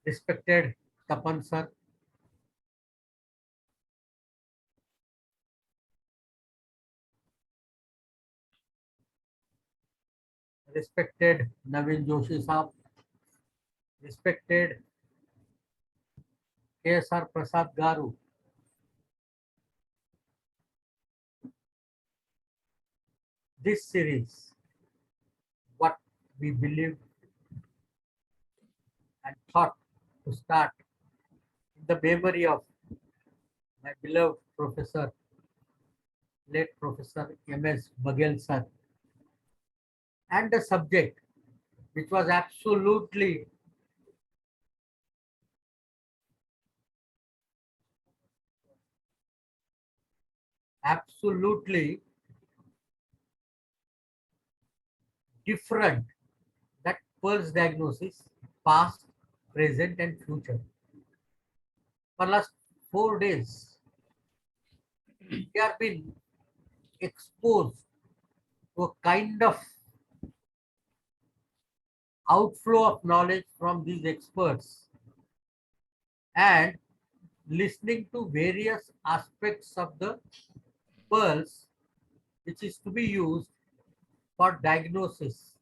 Respected Tapan sir, respected Naveen Joshi Saab, respected KSR Prasad Garu, this series, what we believe and thought to start in the memory of my beloved professor, late Professor M.S. Baghel sir, and the subject which was absolutely different, that pulse diagnosis, past, present and future. For last 4 days, we have been exposed to a kind of outflow of knowledge from these experts and listening to various aspects of the pulse which is to be used for diagnosis,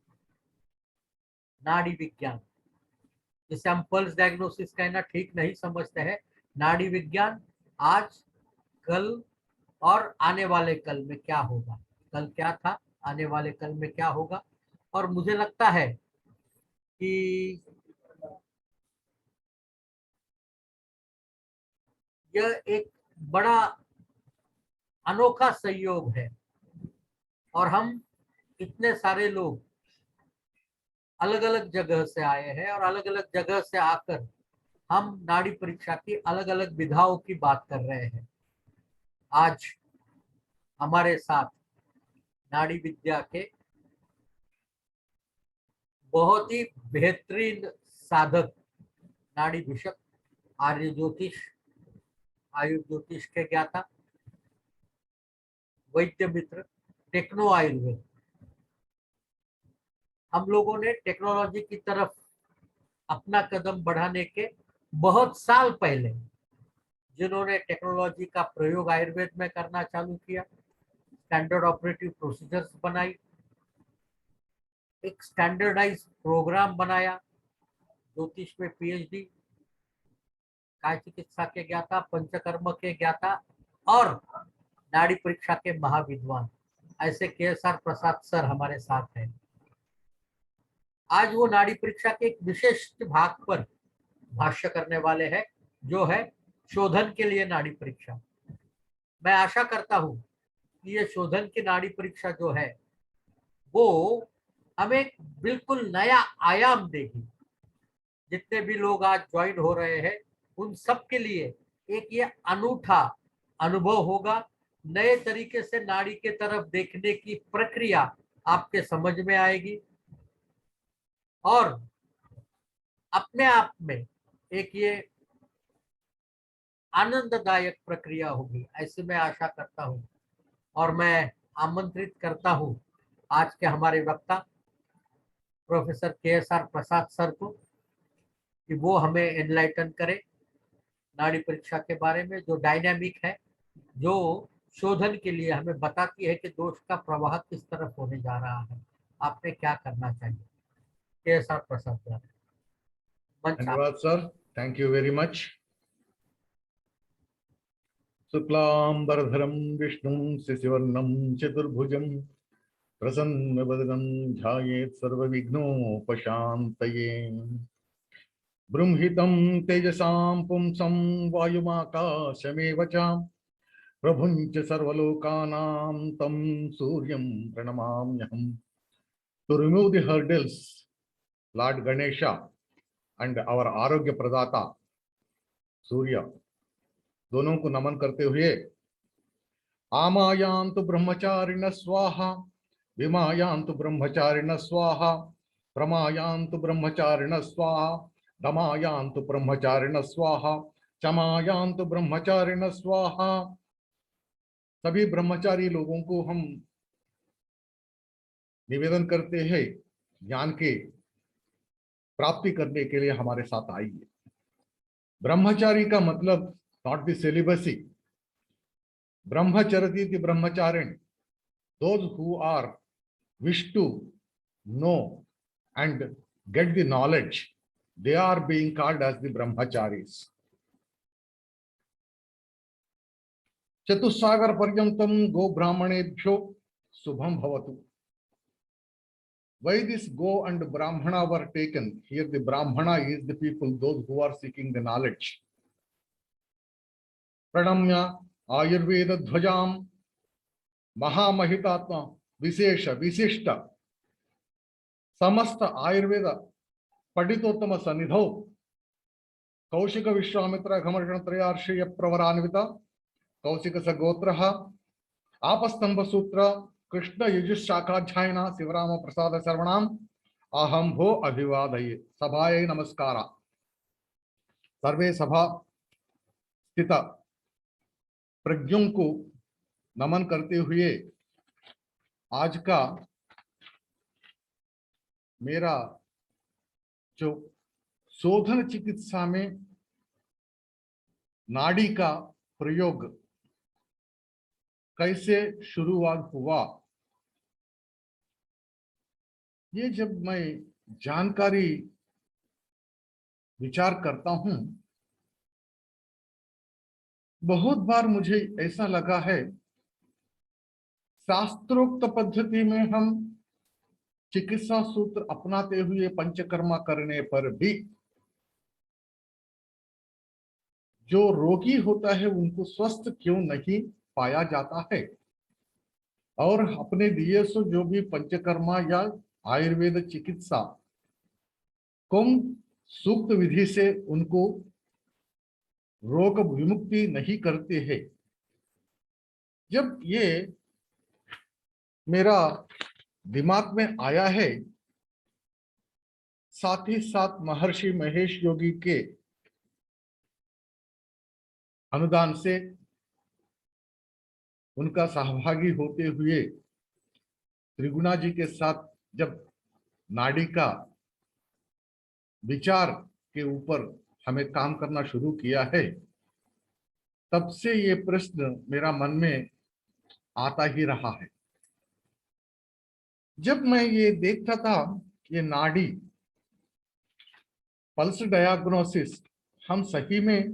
नाड़ी विज्ञान. जैसे हम pulse diagnosis कहना ठीक नहीं समझते हैं, नाड़ी विज्ञान आज, कल और आने वाले कल में क्या होगा. कल क्या था, आने वाले कल में क्या होगा. और मुझे लगता है कि यह एक बड़ा अनोखा संयोग है और हम इतने सारे लोग अलग अलग जगह से आए हैं और अलग अलग जगह से आकर हम नाड़ी परीक्षा की अलग अलग विधाओं की बात कर रहे हैं. आज हमारे साथ नाड़ी विद्या के बहुत ही बेहतरीन साधक, नाड़ी विशक, आर्य ज्योतिष, आयुर्वेद ज्योतिष के ज्ञाता, वैद्य मित्र, टेक्नो आयुर्वेद. हम लोगों ने टेक्नोलॉजी की तरफ अपना कदम बढ़ाने के बहुत साल पहले जिन्होंने टेक्नोलॉजी का प्रयोग आयुर्वेद में करना चालू किया, स्टैंडर्ड ऑपरेटिव प्रोसीजर्स बनाई, एक स्टैंडर्डाइज प्रोग्राम बनाया, ज्योतिष में पीएचडी, काय चिकित्सा के ज्ञाता, पंचकर्म के ज्ञाता और नाड़ी परीक्षा के महाविद्वान, ऐसे KSR प्रसाद सर हमारे साथ हैं. आज वो नाड़ी परीक्षा के एक विशिष्ट भाग पर भाष्य करने वाले हैं, जो है शोधन के लिए नाड़ी परीक्षा. मैं आशा करता हूं कि ये शोधन की नाड़ी परीक्षा जो है वो हमें बिल्कुल नया आयाम देगी. जितने भी लोग आज ज्वाइन हो रहे हैं उन सब के लिए एक ये अनूठा अनुभव होगा. नए तरीके से नाड़ी के तरफ देखने की प्रक्रिया आपके समझ में आएगी और अपने आप में एक ये आनंददायक प्रक्रिया होगी, ऐसी मैं आशा करता हूं. और मैं आमंत्रित करता हूं आज के हमारे वक्ता प्रोफेसर KSR प्रसाद सर को कि वो हमें एनलाइटन करे नाड़ी परीक्षा के बारे में, जो डायनामिक है, जो शोधन के लिए हमें बताती है कि दोष का प्रवाह किस तरफ होने जा रहा है, आपने क्या करना चाहिए. KSR Prasad sir. धन्यवाद sir, thank you very much. शुक्लांबरधरं विष्णुं शशिवर्णं चतुर्भुजं प्रसन्नवदनं ध्यायेत् सर्वविघ्नोपशान्तये. बृंहितं तेजसां पुंसं वायुमाकाशमेव च प्रभुं च सर्वलोकानां तं सूर्यं प्रणमाम्यहम्. To remove the hurdles, Lord Ganesha and our आरोग्य प्रदाता सूर्य दोनों को नमन करते हुए, आमायांतु ब्रह्मचारिण स्वाहा, विमायांतु ब्रह्मचारिण स्वाहा, प्रमायांतु ब्रह्मचारिण स्वाहा, दमायांतु ब्रह्मचारिण स्वाहा, चमायांतु ब्रह्मचारिण स्वाहा. सभी ब्रह्मचारी लोगों को हम निवेदन करते हैं ज्ञान के प्राप्ति करने के लिए हमारे साथ आइए. ब्रह्मचारी का मतलब नॉट द सेलिबसी. ब्रह्मचरति इति ब्रह्मचारिण. Those who are wish to know and get the knowledge, they are being called as the brahmacharis. चतुस्सागर पर्यंतम गो ब्राह्मणेभ्यो शुभम भवतु. Why this go and brahmana were taken? Here the brahmana is the people, those who are seeking the knowledge. Pranamya Ayurveda Dhvajam Mahamahitaatma Visesha Visishta समस्त आयुर्वेद पंडितोत्तम सन्निधौ कौशिक विश्वामित्र घमर्षण त्रयार्षीय प्रवरान्वित कौशिक सगोत्र आपस्तंभ सूत्र कृष्ण युजुष शाखाध्यायन शिवराम प्रसाद सर्वणाम अहम भो अभिवादये. सभायै नमस्कार. सर्वे सभा स्थित प्रज्ञों को नमन करते हुए आज का मेरा जो शोधन चिकित्सा में नाड़ी का प्रयोग कैसे शुरुआत हुआ, ये जब मैं जानकारी विचार करता हूं, बहुत बार मुझे ऐसा लगा है शास्त्रोक्त पद्धति में हम चिकित्सा सूत्र अपनाते हुए पंचकर्मा करने पर भी जो रोगी होता है उनको स्वस्थ क्यों नहीं पाया जाता है, और अपने दिए सो जो भी पंचकर्मा या आयुर्वेद चिकित्सा कम सूक्त विधि से उनको रोग विमुक्ति नहीं करते हैं. जब ये मेरा दिमाग में आया है, साथ ही साथ महर्षि महेश योगी के अनुदान से उनका सहभागी होते हुए त्रिगुणा जी के साथ जब नाड़ी का विचार के ऊपर हमें काम करना शुरू किया है, तब से ये प्रश्न मेरा मन में आता ही रहा है. जब मैं ये देखता था ये नाड़ी पल्स डायग्नोसिस हम सही में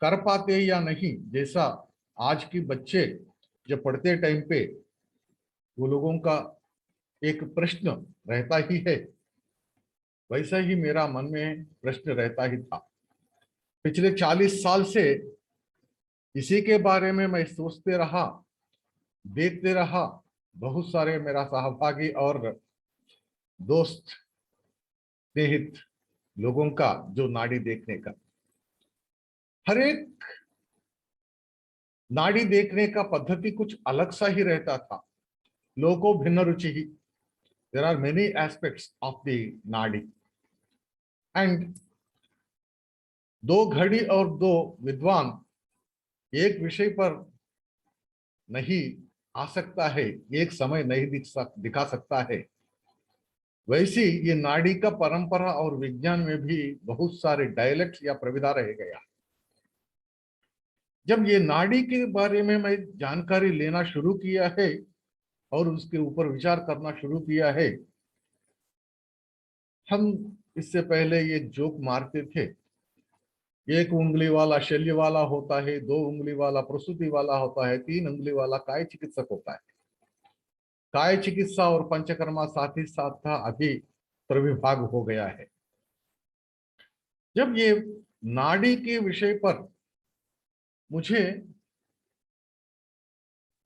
कर पाते या नहीं, जैसा आज की बच्चे जब पढ़ते टाइम पे वो लोगों का एक प्रश्न रहता ही है, वैसा ही मेरा मन में प्रश्न रहता ही था. पिछले 40 साल से इसी के बारे में मैं सोचते रहा, देखते रहा. बहुत सारे मेरा सहभागी और दोस्त स्नेहित लोगों का जो नाड़ी देखने का, हर एक नाड़ी देखने का पद्धति कुछ अलग सा ही रहता था. लोगों को भिन्न रुचि ही. There are many aspects of the nadi and दो घड़ी और दो विद्वान एक विषय पर नहीं आ सकता है, एक समय नहीं दिखा सकता है. वैसे ये नाड़ी का परंपरा और विज्ञान में भी बहुत सारे डायलेक्ट्स या प्रविधा रह गया. जब ये नाड़ी के बारे में मैं जानकारी लेना शुरू किया है और उसके ऊपर विचार करना शुरू किया है, हम इससे पहले ये जोक मारते थे, एक उंगली वाला शल्य वाला होता है, 2 उंगली वाला प्रसूति वाला होता है, 3 उंगली वाला काय चिकित्सक होता है. काय चिकित्सा और पंचकर्मा साथ ही साथ था, अभी प्रविभाग हो गया है. जब ये नाड़ी के विषय पर मुझे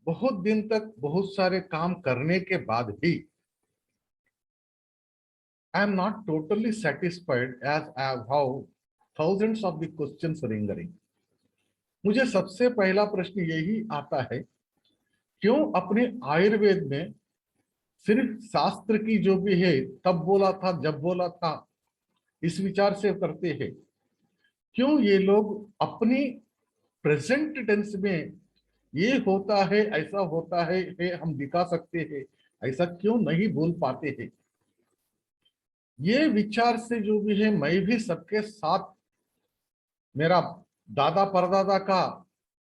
बहुत दिन तक बहुत सारे काम करने के बाद भी I am not totally satisfied as how thousands of the questions ringing. मुझे सबसे पहला प्रश्न यही आता है, क्यों अपने आयुर्वेद में सिर्फ शास्त्र की जो भी है तब बोला था जब बोला था इस विचार से करते हैं, क्यों ये लोग अपनी प्रेजेंट टेंस में ये होता है ऐसा होता है हम दिखा सकते हैं, ऐसा क्यों नहीं बोल पाते हैं. ये विचार से जो भी है मैं भी सबके साथ मेरा दादा परदादा का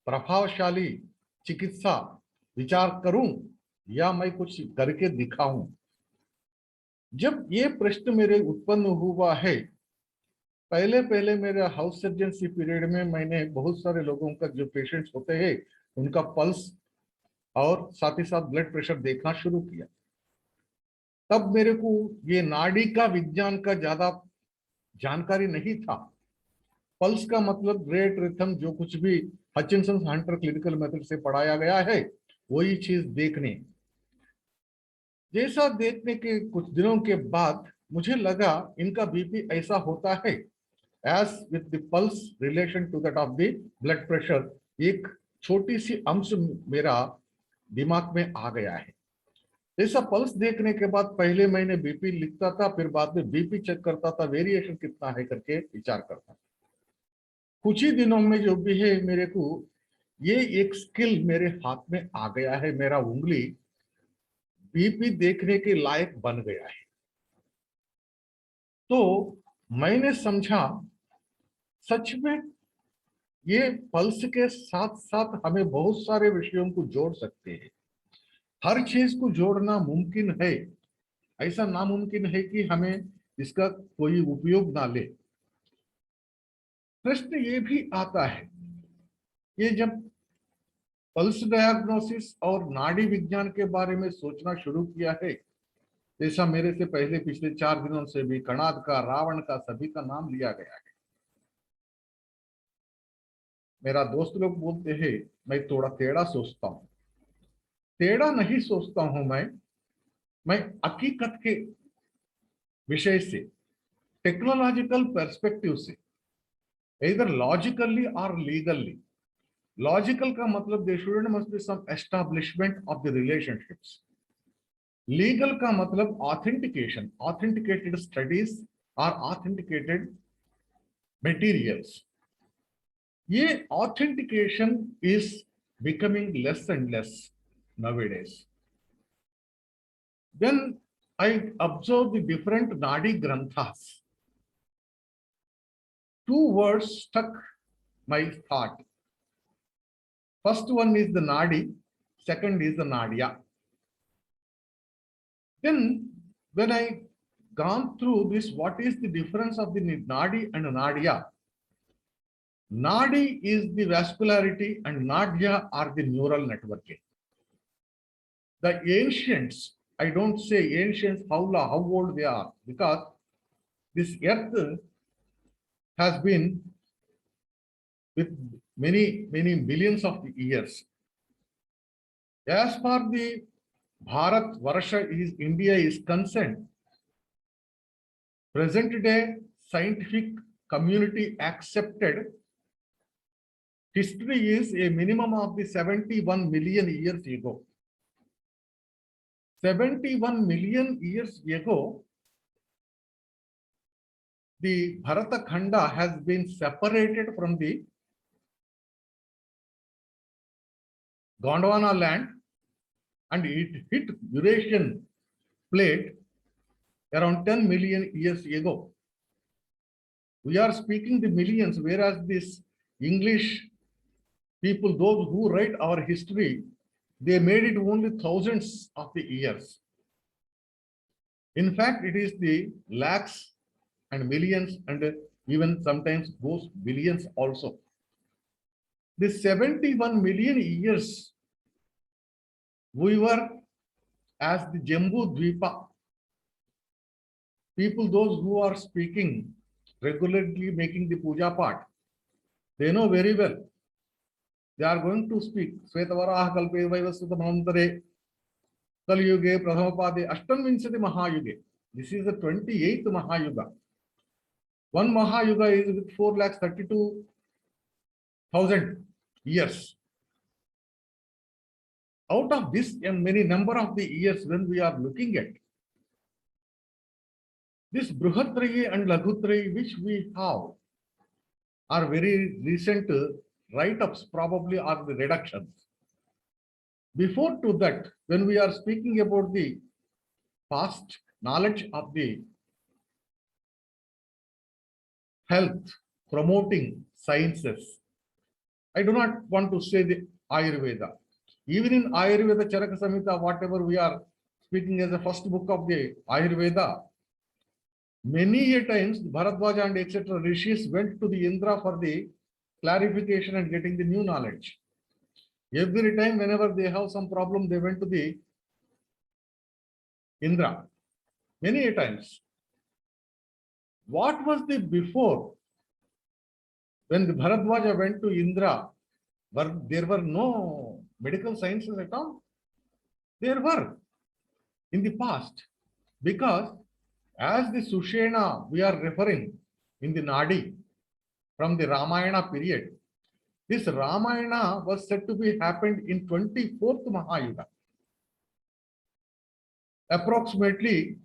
प्रभावशाली चिकित्सा विचार करूं या मैं कुछ करके दिखाऊं? जब ये प्रश्न मेरे उत्पन्न हुआ है, पहले पहले मेरे हाउस सर्जेंसी पीरियड में मैंने बहुत सारे लोगों का जो पेशेंट्स होते हैं उनका पल्स और साथ ही साथ ब्लड प्रेशर देखना शुरू किया। तब मेरे को ये नाड़ी का विज्ञान का ज्यादा जानकारी नहीं था। पल्स का मतलब रेट रिथम जो कुछ भी हचिनसन हंटर क्लिनिकल मेथड से पढ़ाया गया है वही चीज देखने। जैसा देखने के कुछ दिनों के बाद मुझे लगा इनका बीपी ऐसा होता है as with the pulse relation to that of the blood pressure. एक छोटी सी अंश मेरा दिमाग में आ गया है। ऐसा पल्स देखने के बाद पहले मैंने बीपी लिखता था, फिर बाद में बीपी चेक करता था, वेरिएशन कितना है करके विचार करता। कुछ ही दिनों में जो भी है मेरे को ये एक स्किल मेरे हाथ में आ गया है, मेरा उंगली बीपी देखने के लायक बन गया है। तो मैंने समझा सच में ये पल्स के साथ साथ हमें बहुत सारे विषयों को जोड़ सकते हैं। हर चीज को जोड़ना मुमकिन है, ऐसा नामुमकिन है कि हमें इसका कोई उपयोग ना ले। प्रश्न ये भी आता है, ये जब पल्स डायग्नोसिस और नाड़ी विज्ञान के बारे में सोचना शुरू किया है, जैसा मेरे से पहले पिछले 4 दिनों से भी कणाद का, रावण का, सभी का नाम लिया गया है। मेरा दोस्त लोग बोलते हैं मैं थोड़ा टेढ़ा सोचता हूं। टेढ़ा नहीं सोचता हूं मैं हकीकत के विषय से, टेक्नोलॉजिकल पर्सपेक्टिव से, इधर लॉजिकली और लीगली। लॉजिकल का मतलब there should must be some establishment of the relationships. Legal का मतलब ऑथेंटिकेशन, ऑथेंटिकेटेड स्टडीज और ऑथेंटिकेटेड मटेरियल्स। ये authentication is becoming less and less nowadays. Then I observe the different nadi granthas. Two words stuck my thought. First one is the nadi, second is the nadia. Then when I gone through this, what is the difference of the nadi and nadia? Nadi is the vascularity and nadia are the neural networking. The ancients, I don't say ancients how old they are, because this earth has been with many millions of years. As far the Bharat Varsha is India is concerned, present day scientific community accepted history is a minimum of the 71 million years ago. 71 million years ago, the Bharata Khanda has been separated from the Gondwana land and it hit Eurasian plate around 10 million years ago. We are speaking the millions, whereas this English people, those who write our history, they made it only thousands of the years. In fact, it is the lakhs and millions and even sometimes goes billions also. The 71 million years, we were as the Jambu Dvipa. People, those who are speaking regularly, making the puja part, they know very well. They are going to speak. Svetavaraha kalpe vaivasutta manantare kalyuge pradhamapade ashtamvinsati mahayuge. This is the 28th Mahayuga. One Mahayuga is with 4,32,000 years. Out of this and many number of the years when we are looking at, this Bruhatrayi and Laghutrayi which we have are very recent write-ups, probably are the reductions. Before to that, when we are speaking about the past knowledge of the health, promoting sciences. I do not want to say the Ayurveda. Even in Ayurveda Charaka Samhita, whatever we are speaking as the first book of the Ayurveda, many a times Bharadwaja and etc. rishis went to the Indra for the clarification and getting the new knowledge. Every time, whenever they have some problem, they went to the Indra. Many a times. What was the before? When the Bharadwaja went to Indra, there were no medical sciences at all. There were in the past, because as the Sushena we are referring in the Nadi from the Ramayana period, this Ramayana was said to be happened in 24th Mahayuga, approximately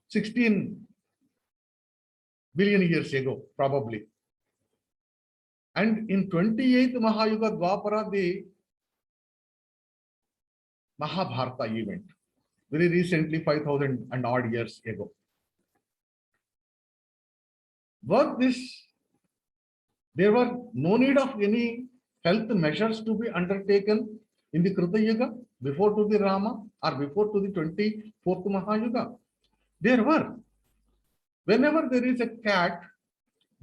16 billion years ago, probably. And in 28th Mahayuga Dwapara, the Mahabharata event, very recently, 5,000 and odd years ago. Was this, there were no need of any health measures to be undertaken in the Krita Yuga before to the Rama or before to the 24th Mahayuga? There were. Whenever there is a cat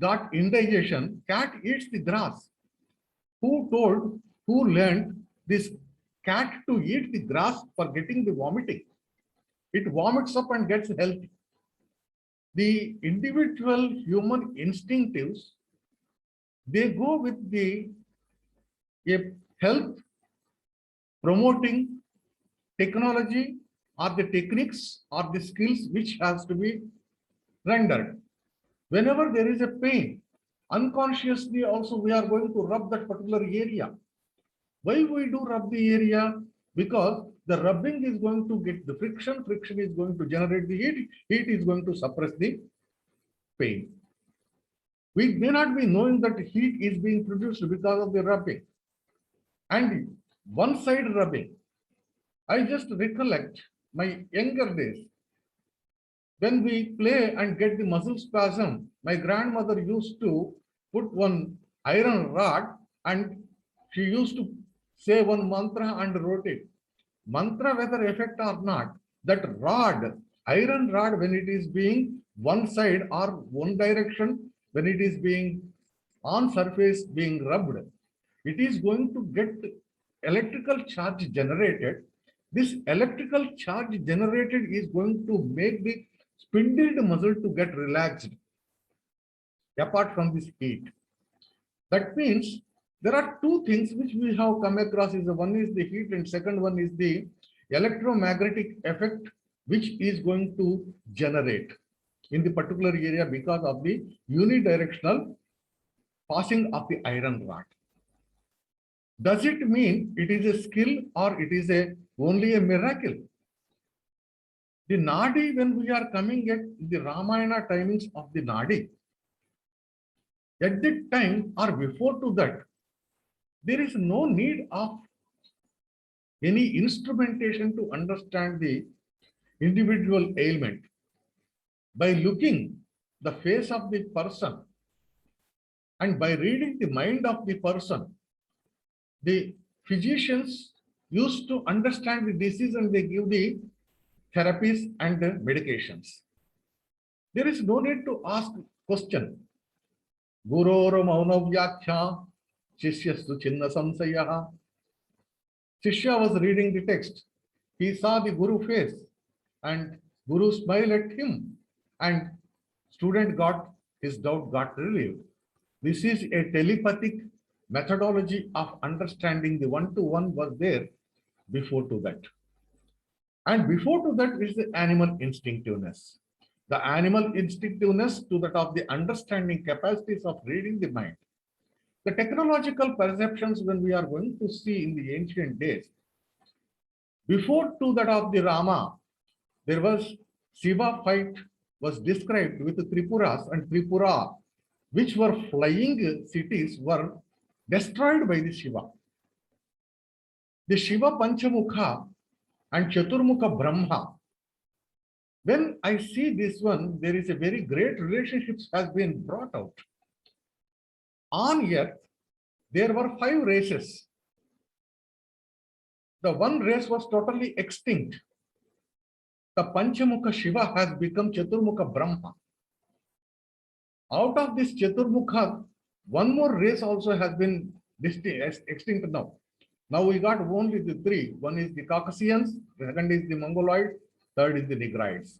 got indigestion, cat eats the grass. Who learned this cat to eat the grass for getting the vomiting? It vomits up and gets healthy. The individual human instinctives, they go with the health promoting technology or the techniques or the skills which has to be rendered. Whenever there is a pain, unconsciously also we are going to rub that particular area. Why we do rub the area? Because the rubbing is going to get the friction is going to generate the heat is going to suppress the pain. We may not be knowing that heat is being produced because of the rubbing. And one side rubbing, I just recollect my younger days. When we play and get the muscle spasm, my grandmother used to put one iron rod and she used to say one mantra and rotate. Mantra, whether effect or not, that rod, iron rod, when it is being one side or one direction, when it is being on surface being rubbed, it is going to get electrical charge generated. This electrical charge generated is going to make the spindled muscle to get relaxed apart from this heat. That means there are two things which we have come across. One is the heat and second one is the electromagnetic effect which is going to generate in the particular area because of the unidirectional passing of the iron rod. Does it mean it is a skill or it is only a miracle? The Nadi, when we are coming at the Ramayana timings of the Nadi, at that time or before to that, there is no need of any instrumentation to understand the individual ailment. By looking the face of the person and by reading the mind of the person, the physicians used to understand the disease and they give the therapies and the medications. There is no need to ask question. Guror mauna vyakhya shishyastu chinna samsayaha. Shishya was reading the text. He saw the Guru face and Guru smiled at him and student got his doubt got relieved. This is a telepathic methodology of understanding. The one-to-one was there before to that. And before to that is the animal instinctiveness. The animal instinctiveness to that of the understanding capacities of reading the mind. The technological perceptions when we are going to see in the ancient days, before to that of the Rama, there was Shiva fight was described with the Tripuras and Tripura, which were flying cities, were destroyed by the Shiva. The Shiva Panchamukha and Chaturmukha Brahma. When I see this one, there is a very great relationships has been brought out. on earth, there were 5 races. The one race was totally extinct. The Panchamukha Shiva has become Chaturmukha Brahma. Out of this Chaturmukha, one more race also has been extinct now. Now we got only the 3. One is the Caucasians, the second is the Mongoloid, third is the Negroids.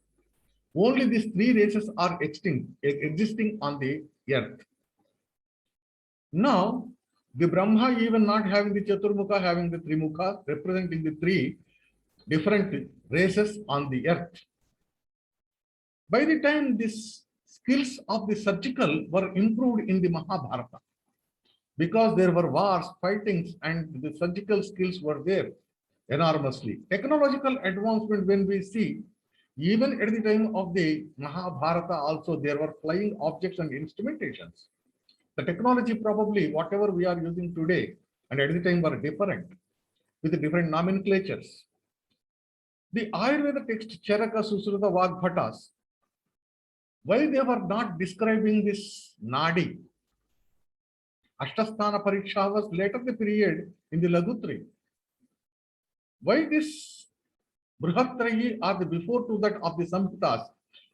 Only these 3 races are extinct, existing on the earth. Now, the Brahma, even not having the Chaturmukha, having the Trimukha, representing the 3 different races on the earth. By the time these skills of the surgical were improved in the Mahabharata, because there were wars, fightings, and the surgical skills were there enormously. Technological advancement, when we see, even at the time of the Mahabharata also, there were flying objects and instrumentations. The technology, probably whatever we are using today and at the time, were different with different nomenclatures. The Ayurveda text Charaka, Susruta, Vagbhatas, why they were not describing this Nadi? Ashtasthana Pariksha was later the period in the Lagutri. Why this Brihatrayi or the before to that of the Samhitas,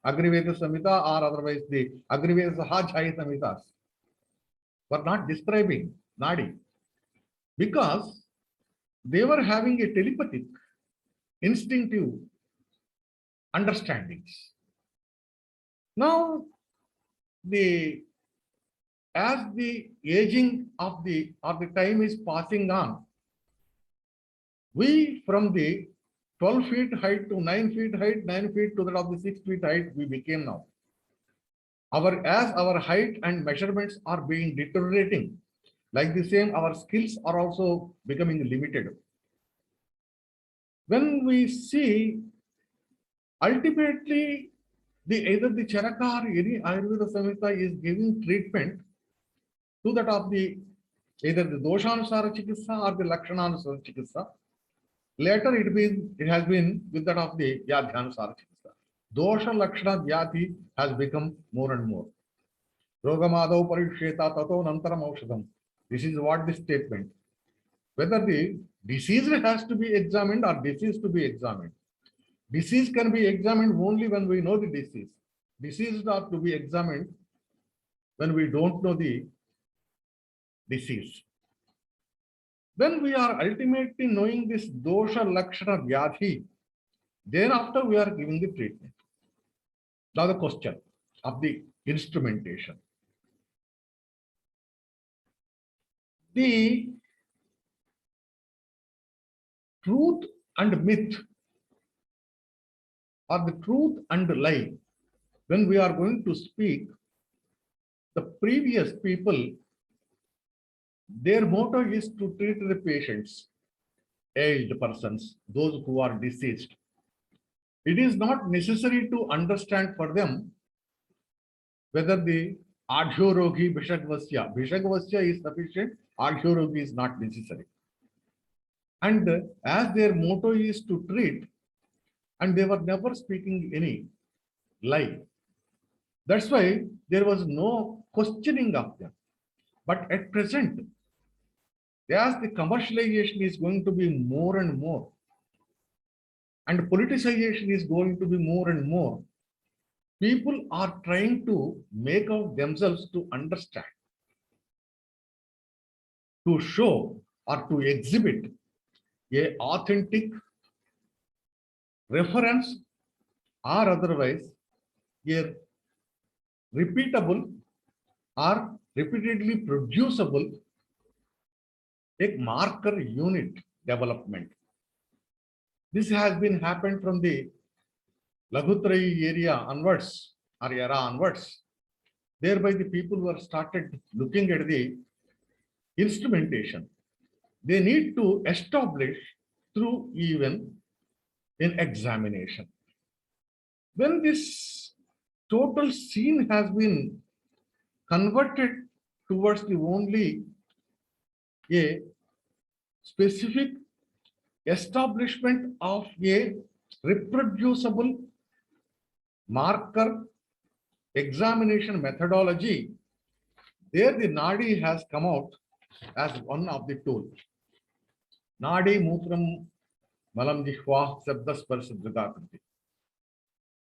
Agriveda Samhita or otherwise the Agriveda Sahajai Samhitas, were not describing Nadi? Because they were having a telepathic, instinctive understandings. Now, as the aging of the time is passing on, we from the 12 feet height to 9 feet height, 9 feet to that of the 6 feet height, we became now. As our height and measurements are being deteriorating, like the same, our skills are also becoming limited. When we see, ultimately, either the Charaka or any Ayurveda Samhita is giving treatment to that of the either the Doshanusara Chikitsa or the Lakshananusara Chikitsa. Later it has been with that of the Vyadhyanusara Chikitsa. Dosha Lakshana Vyadhi has become more and more. Rogamado Parisheta Tato Nantaram Aushadam. This is what the statement. Whether the disease has to be examined or disease to be examined. Disease can be examined only when we know the disease. Disease are to be examined when we don't know the disease. When we are ultimately knowing this dosha lakshana vyadhi, then after we are giving the treatment. Now the question of the instrumentation. The truth and myth, or the truth and lie, when we are going to speak, the previous people, their motto is to treat the patients, aged persons, those who are deceased. It is not necessary to understand for them whether the Adhyorogi Bhishagvasya. Bhishagvasya is sufficient, Adhyorogi is not necessary. And as their motto is to treat, and they were never speaking any lie. That's why there was no questioning of them. But at present, as the commercialization is going to be more and more, and politicization is going to be more and more, people are trying to make out themselves to understand, to show or to exhibit a authentic reference or otherwise a repeatable or repeatedly producible a marker unit development. This has been happened from the Lagutrai area onwards or era onwards. Thereby the people were started looking at the instrumentation. They need to establish through even in examination. When this total scene has been converted towards the only a specific establishment of a reproducible marker examination methodology, There the Nadi has come out as one of the tools. Nadi Mutram Malam Jihva Sabda Sparsa Dhrigakriti.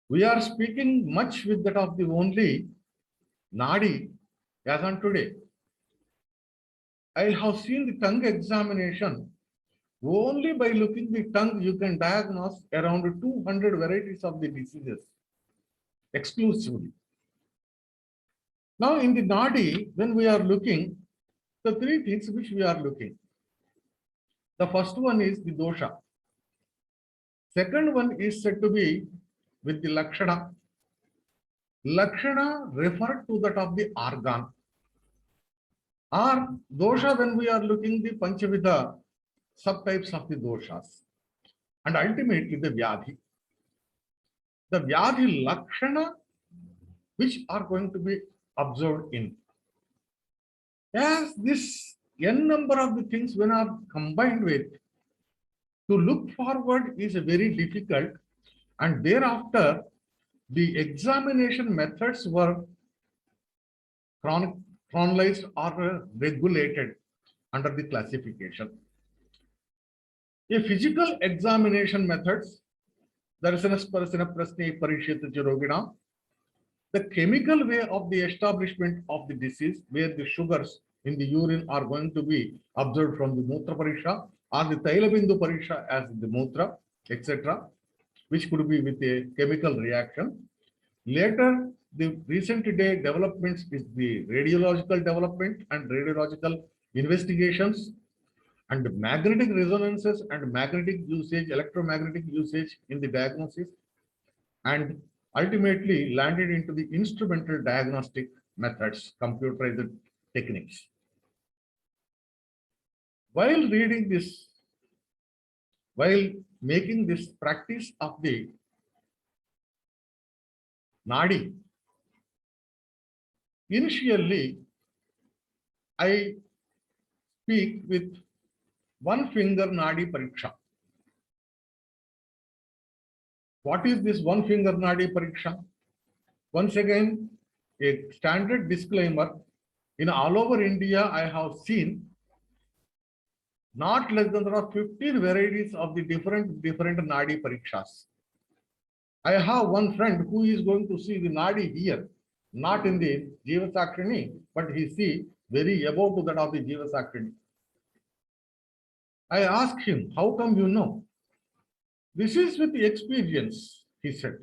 We are speaking much with that of the only Nadi as on today. I have seen the tongue examination. Only by looking the tongue, you can diagnose around 200 varieties of the diseases exclusively. Now in the Nadi, when we are looking, the three things which we are looking. The first one is the dosha. Second one is said to be with the Lakshana. Lakshana referred to that of the organ. Or dosha when we are looking the Panchavidha subtypes of the doshas. And ultimately the Vyadhi. The Vyadhi Lakshana which are going to be observed in. As this n number of the things when are combined with, to look forward is very difficult, and thereafter the examination methods were chronologized or regulated under the classification. A physical examination methods, Darshana Sparshana Prasne Parishita Jarogina, the chemical way of the establishment of the disease, where the sugars in the urine are going to be observed from the Mutra Parisha or the Tailabindu Parisha as the Mutra, etc., which could be with a chemical reaction. Later, the recent day developments is the radiological development and radiological investigations and magnetic resonances and magnetic usage, electromagnetic usage in the diagnosis, and ultimately landed into the instrumental diagnostic methods, computerized techniques. While reading this, while making this practice of the Nadi, initially I speak with one finger Nadi Pariksha. What is this one finger Nadi Pariksha? Once again, a standard disclaimer. In all over India, I have seen not less than there are 15 varieties of the different Nadi Parikshas. I have one friend who is going to see the Nadi here, not in the Jiva Sakshini, but he see very above to that of the Jiva Sakshini. I asked him, how come you know? This is with the experience, he said.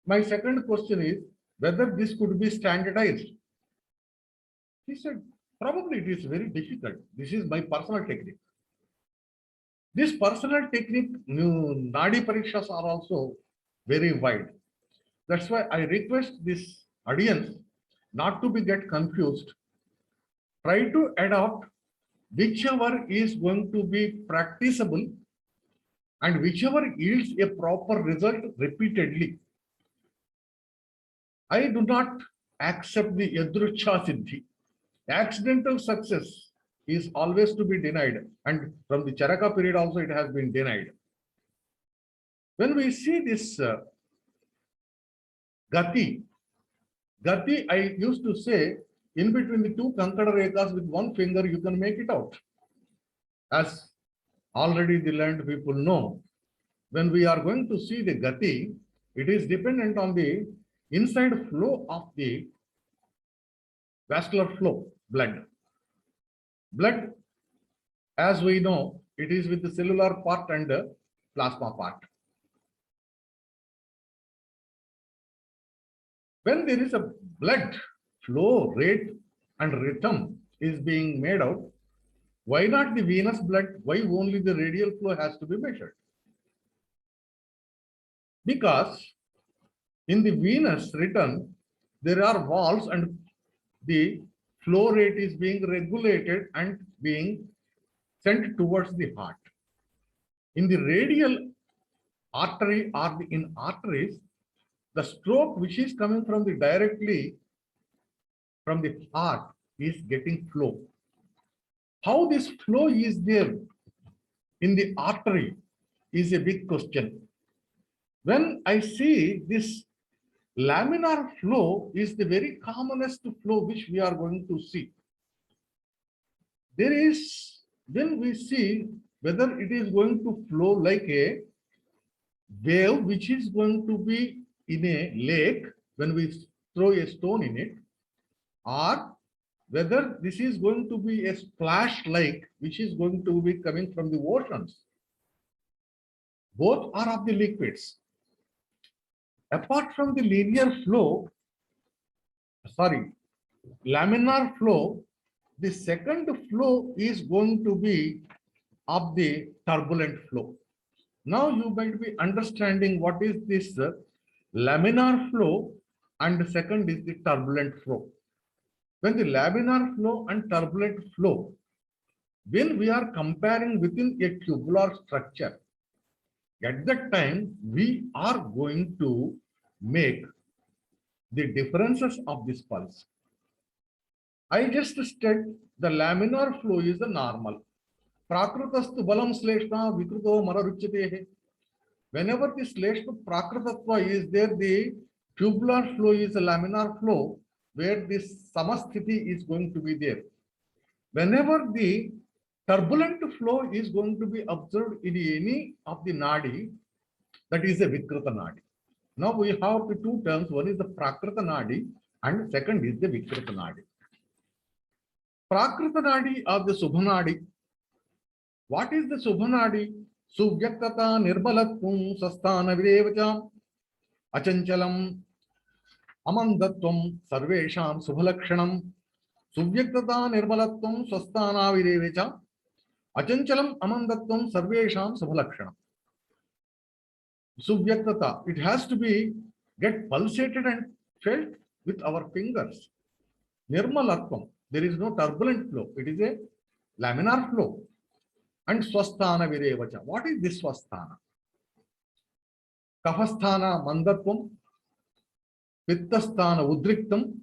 My second question is whether this could be standardized. He said, probably it is very difficult. This is my personal technique. This personal technique, Nadi Parikshas are also very wide. That's why I request this audience not to be get confused. Try to adopt whichever is going to be practicable and whichever yields a proper result repeatedly. I do not accept the Yadrucha Siddhi. Accidental success is always to be denied, and from the Charaka period also it has been denied. When we see this Gati, I used to say, in between the two Kankada Rekas with one finger, you can make it out. As already the learned people know, when we are going to see the Gati, it is dependent on the inside flow of the vascular flow, blood. Blood, as we know, it is with the cellular part and the plasma part. When there is a blood flow rate and rhythm is being made out, why not the venous blood? Why only the radial flow has to be measured? Because in the venous return, there are valves and the flow rate is being regulated and being sent towards the heart. In the radial artery or in arteries, the stroke which is coming from the directly from the heart is getting flow. How this flow is there in the artery is a big question. When I see this laminar flow is the very commonest flow which we are going to see. There is, then we see whether it is going to flow like a wave which is going to be in a lake when we throw a stone in it, or whether this is going to be a splash lake which is going to be coming from the oceans. Both are of the liquids. Apart from the laminar flow, the second flow is going to be of the turbulent flow. Now you might be understanding what is this laminar flow, and the second is the turbulent flow. When the laminar flow and turbulent flow, when we are comparing within a tubular structure, at that time we are going to make the differences of this pulse. I just said the laminar flow is the normal. Prakritastu balam sleshna vikruto mararuchyate. Whenever the sleshna prakritatva is there, the tubular flow is a laminar flow where this samasthiti is going to be there. Whenever the turbulent flow is going to be observed in any of the nadi, that is a Vikrita nadi. Now we have the two terms, one is the Prakrita nadi and second is the Vikrita nadi. Prakrita nadi of the Subhanadi. What is the Subhanadi? Subyaktata nirbalatvam sasthana virevacham achanchalam amandatvam sarvesham subhalakshanam subyaktata nirbalatvam sasthana virevacham achanchalam amandatvam sarvesham subhalakshanam. Subyaktata, it has to be get pulsated and felt with our fingers. Nirmalatvam, there is no turbulent flow, it is a laminar flow. And swasthana virevacha. What is this swasthana? Kafasthana mandatvam, pittasthana udriktam,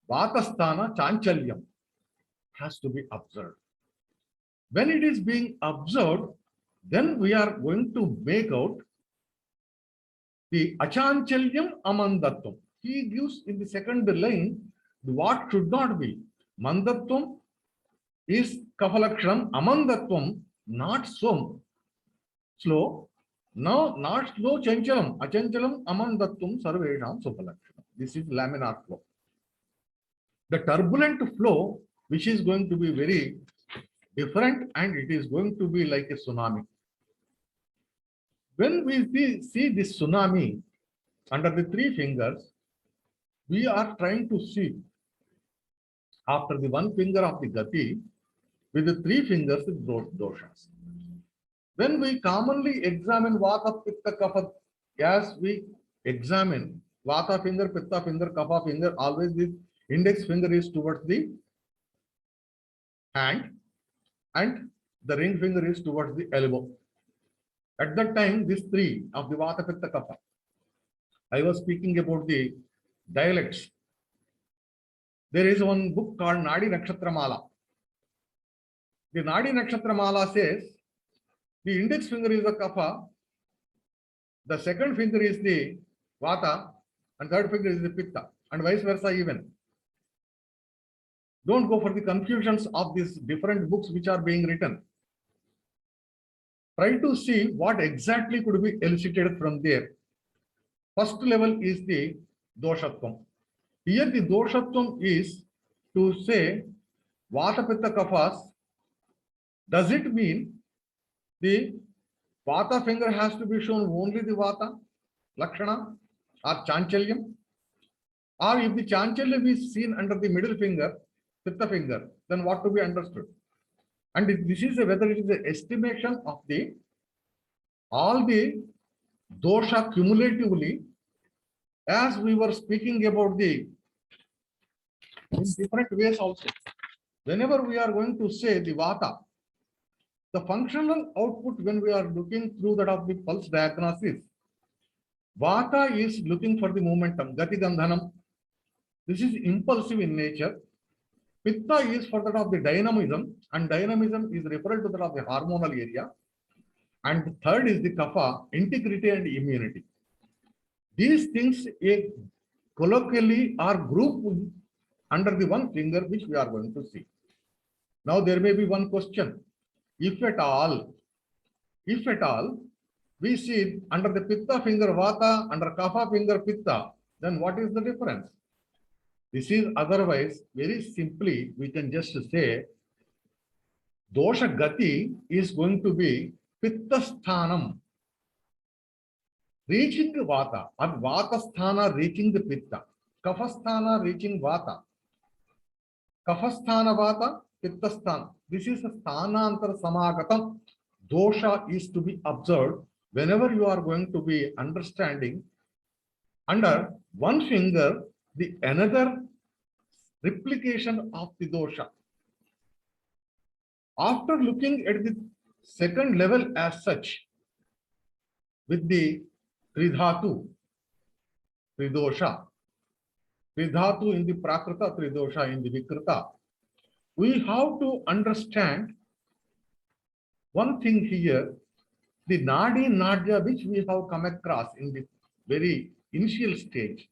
vatasthana chanchalyam has to be observed. When it is being observed, then we are going to make out the achanchalyam amandatvam. He gives in the second line what should not be. Mandatvam is kafalakshanam, amandatvam not so slow. Now not slow chanchalam, achanchalam amandatvam sarvesham subhalakshanam. This is laminar flow. The turbulent flow, which is going to be very different, and it is going to be like a tsunami. When we see this tsunami under the three fingers, we are trying to see after the one finger of the gati with the three fingers with doshas. When we commonly examine vata, pitta, kapha, as we examine vata finger, pitta finger, kapha finger, always the index finger is towards the hand and the ring finger is towards the elbow. At that time, these three of the vata, pitta, kapha. I was speaking about the dialects. There is one book called Nadi Nakshatra Mala. The Nadi Nakshatra Mala says the index finger is the kapha, the second finger is the vata, and third finger is the pitta, and vice versa even. Don't go for the confusions of these different books which are being written. Try to see what exactly could be elicited from there. First level is the doshatvam. Here the doshatvam is to say vata, pitta, kaphas. Does it mean the vata finger has to be shown only the vata, lakshana or chanchalyam? Or if the chanchalyam is seen under the middle finger, pitta finger, then what to be understood? And this is whether it is an estimation of the all the dosha cumulatively, as we were speaking about the in different ways also. Whenever we are going to say the vata, the functional output when we are looking through that of the pulse diagnosis, vata is looking for the momentum, gati gandhanam. This is impulsive in nature. Pitta is for that of the dynamism, and dynamism is referred to that of the hormonal area. And third is the kapha, integrity and immunity. These things colloquially are grouped under the one finger, which we are going to see. Now there may be one question. If at all, we see under the Pitta finger Vata, under Kapha finger Pitta, then what is the difference? This is otherwise, very simply, we can just say, Dosha Gati is going to be Pitta Sthanam, reaching the Vata, or Vata Sthana reaching the Pitta, Kapha Sthana reaching Vata, Kapha Sthana Vata, Pitta Sthana. This is a Sthanantar Samagatam. Dosha is to be observed whenever you are going to be understanding under one finger the another replication of the dosha. After looking at the second level as such, with the Tridhatu, Tridosha, Tridhatu in the Prakrita, Tridosha in the Vikrita, we have to understand one thing here, the Nadi Nadya which we have come across in the very initial stage.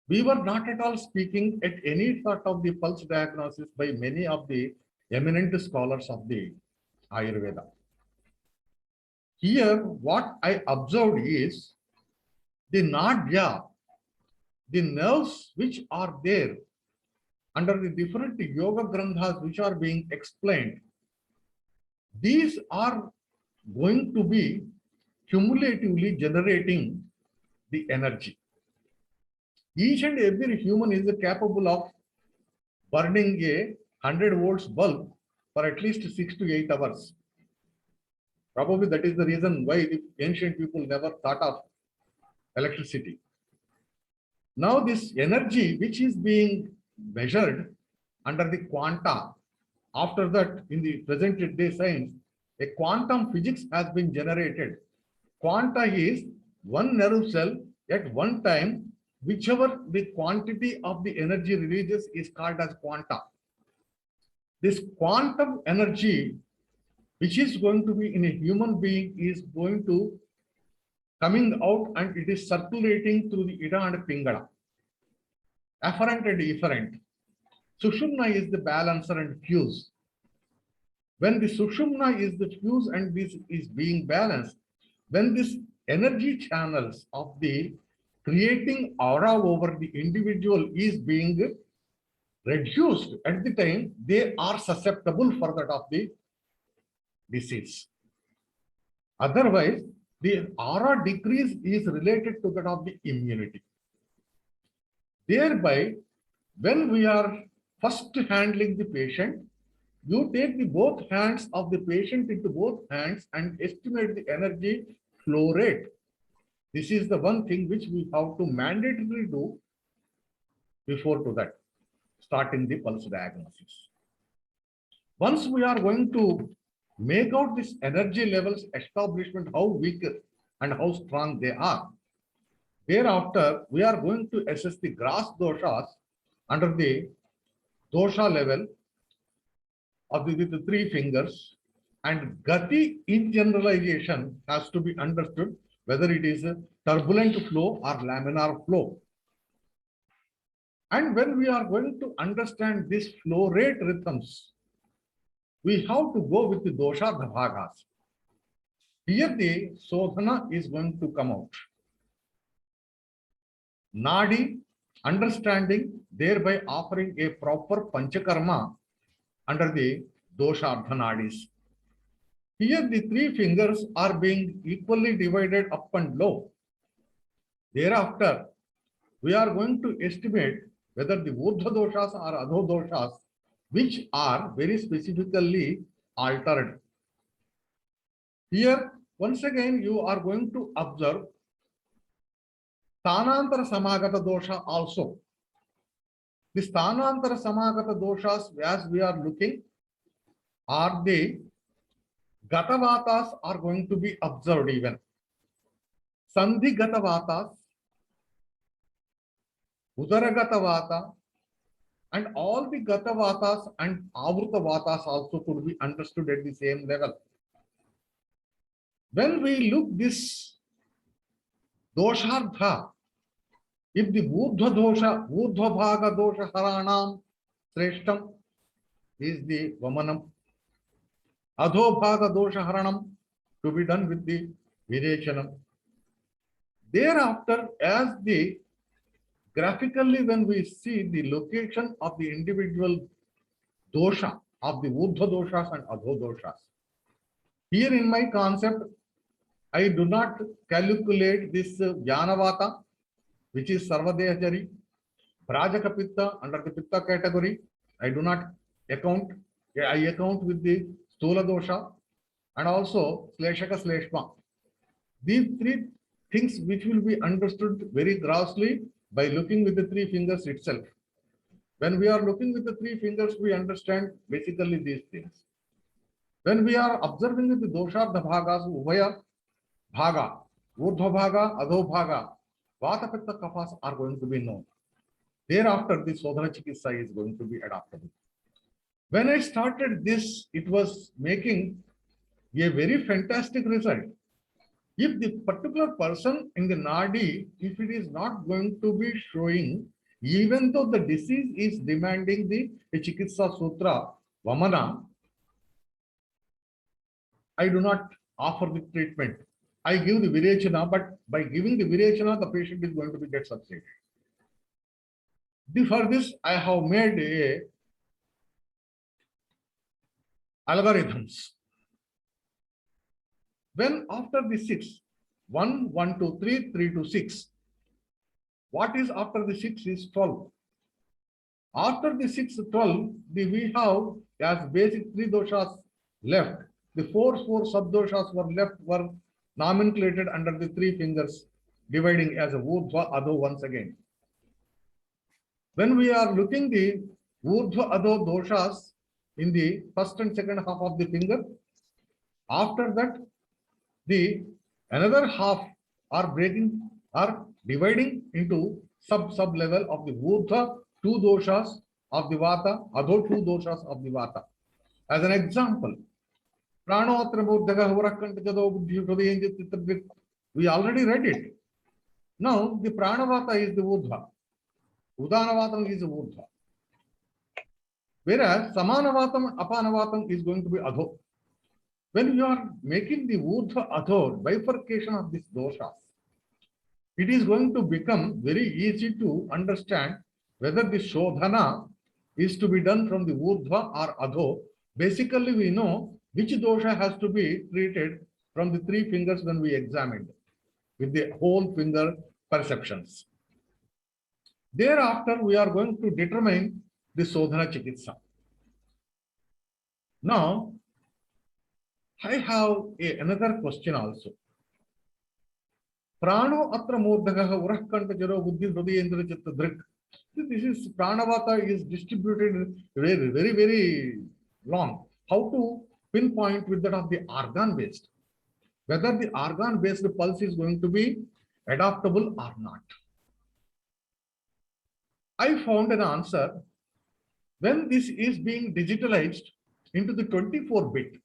We were not at all speaking at any sort of the pulse diagnosis by many of the eminent scholars of the Ayurveda. Here, what I observed is the Nadya, the nerves which are there under the different yoga granthas which are being explained, these are going to be cumulatively generating the energy. Each and every human is capable of burning a 100 volts bulb for at least 6 to 8 hours. Probably that is the reason why the ancient people never thought of electricity. Now this energy which is being measured under the quanta, after that in the present day science, a quantum physics has been generated. Quanta is one nerve cell at one time, whichever the quantity of the energy releases is called as quanta. This quantum energy which is going to be in a human being is going to coming out and it is circulating through the Ida and Pingala. Afferent and efferent. Sushumna is the balancer and fuse. When the Sushumna is the fuse and this is being balanced, when this energy channels of the creating aura over the individual is being reduced at the time, they are susceptible for that of the disease. Otherwise, the aura decrease is related to that of the immunity. Thereby, when we are first handling the patient, you take the both hands of the patient into both hands and estimate the energy flow rate. This is the one thing which we have to mandatorily do before to that, starting the pulse diagnosis. Once we are going to make out this energy levels establishment, how weak and how strong they are. Thereafter, we are going to assess the gross doshas under the dosha level of with the 3 fingers, and gati in generalization has to be understood whether it is a turbulent flow or laminar flow. And when we are going to understand this flow rate rhythms, we have to go with the dosha bhagas. Here the sodhana is going to come out. Nadi, understanding, thereby offering a proper panchakarma under the dosha ardhanadis. Here the 3 fingers are being equally divided up and low. Thereafter, we are going to estimate whether the urdhva doshas or adho doshas, which are very specifically altered. Here, once again, you are going to observe Sthanantara Samagata dosha also. The Sthanantara Samagata doshas, as we are looking, are the Gatavatas are going to be observed even. Sandhi Gatavatas, Udaragattavata, and all the Gatavatas and Avrutavatas also could be understood at the same level. When we look this doshartha. If the urdhva dosha, urdhva bhaga dosha haranam sreshtam is the vamanam. Adho bhaga dosha haranam to be done with the virachanam. Thereafter, as the graphically, when we see the location of the individual dosha of the urdhva doshas and adho doshas, here in my concept, I do not calculate this Jnanavata, which is Sarvadehajari, Prajaka Pitta under the Pitta category. I do not account. I account with the Stula dosha and also Sleshaka Sleshma. These three things which will be understood very grossly by looking with the three fingers itself. When we are looking with the three fingers, we understand basically these things. When we are observing the dosha, the bhagas, uvaya bhaga, urdhva bhaga, adho bhaga, vata pitta kaphas are going to be known. Thereafter, the Sodhana Chikitsa is going to be adopted. When I started this, it was making a very fantastic result. If the particular person in the Nadi, if it is not going to be showing, even though the disease is demanding the Chikitsa Sutra, Vamana, I do not offer the treatment. I give the Virechana, but by giving the Virechana, the patient is going to be get subsided. For this, I have made a algorithms. When after the 6, 1, 1 to 3, 3 to 6, what is after the 6 is 12. After the 6, 12, we have as basic 3 doshas left. The 4 sub-doshas were left, were nomenclated under the 3 fingers, dividing as a urdhva, adho once again. When we are looking the urdhva, adho doshas in the first and second half of the finger, after that, the another half are dividing into sub level of the urdhva, 2 doshas of the vata, adho 2 doshas of the vata. As an example, pranoatra murdhaga horakanta jado buddhi hridaya, we already read it. Now the pranavata is the urdhva, udanavatam is the urdhva, whereas samanavatam, apanavatam is going to be adho. When you are making the urdhva adho bifurcation of these doshas, it is going to become very easy to understand whether the shodhana is to be done from the urdhva or adho. Basically, we know which dosha has to be treated from the 3 fingers when we examined with the whole finger perceptions. Thereafter, we are going to determine the Sodhana Chikitsa. Now, I have another question also. Prano atra murdhagaha urakanta jaro buddhi hridayendra chitta drik. This is pranavata is distributed very long. How to pinpoint with that of the organ based? Whether the organ based pulse is going to be adaptable or not. I found an answer when this is being digitalized into the 24-bit.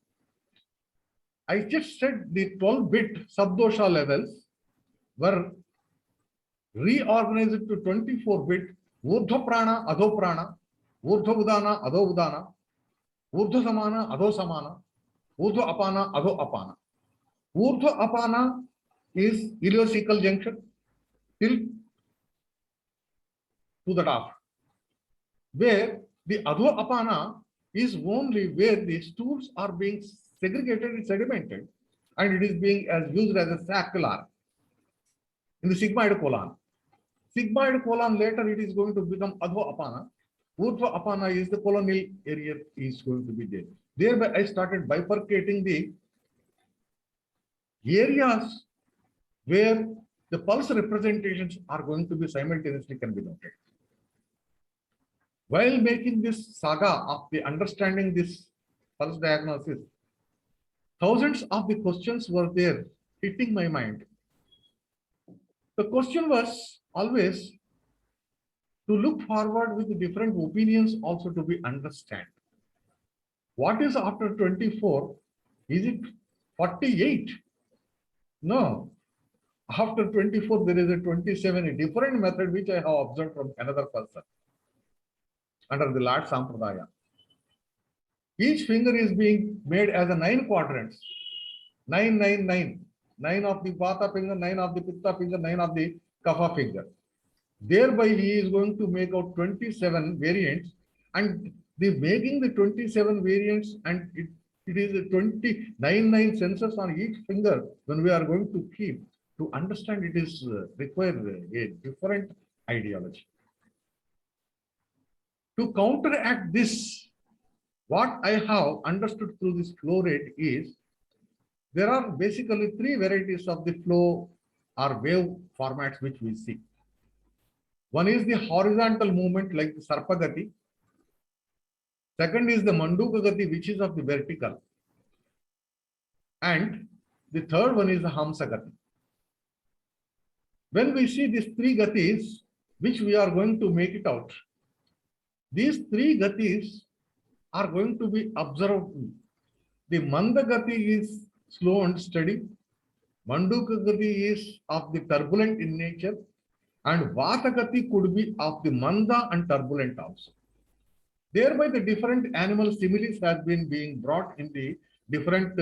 I just said the 12-bit subdosha levels were reorganized to 24-bit urdhva prana, adho prana, urdhva udana, adho udana, urdhva samana, adho samana, urdhva apana, adho apana. Urdhva apana is ileocecal junction till to the top, where the adho apana is only where the stools are being segregated and sedimented, and it is being used as a saccular in the sigmoid colon. Sigmoid colon later it is going to become adho apana. Urdhva apana is the colonial area is going to be there. Thereby I started bifurcating the areas where the pulse representations are going to be simultaneously can be noted. While making this saga of the understanding this pulse diagnosis, thousands of the questions were there hitting my mind. The question was always to look forward with the different opinions also to be understand. What is after 24? Is it 48? No. After 24, there is a 27, a different method which I have observed from another person under the Lord Sampradaya. Each finger is being made as a 9 quadrants. 9, 9, 9. 9 of the Vata finger, 9 of the Pitta finger, 9 of the Kapha finger. Thereby, he is going to make out 27 variants, and the making the 27 variants, and it is a 29 sensors on each finger when we are going to keep. To understand it is required a different ideology. To counteract this, what I have understood through this flow rate is there are basically 3 varieties of the flow or wave formats which we see. One is the horizontal movement like the Sarpagati. Second is the Manduka Gati, which is of the vertical. And the third one is the Hamsa Gati. When we see these 3 Gatis, which we are going to make it out, these 3 Gatis are going to be observed. The Manda Gati is slow and steady. Manduka Gati is of the turbulent in nature. And Vata Gati could be of the Manda and turbulent also. Thereby, the different animal similes has been being brought in the different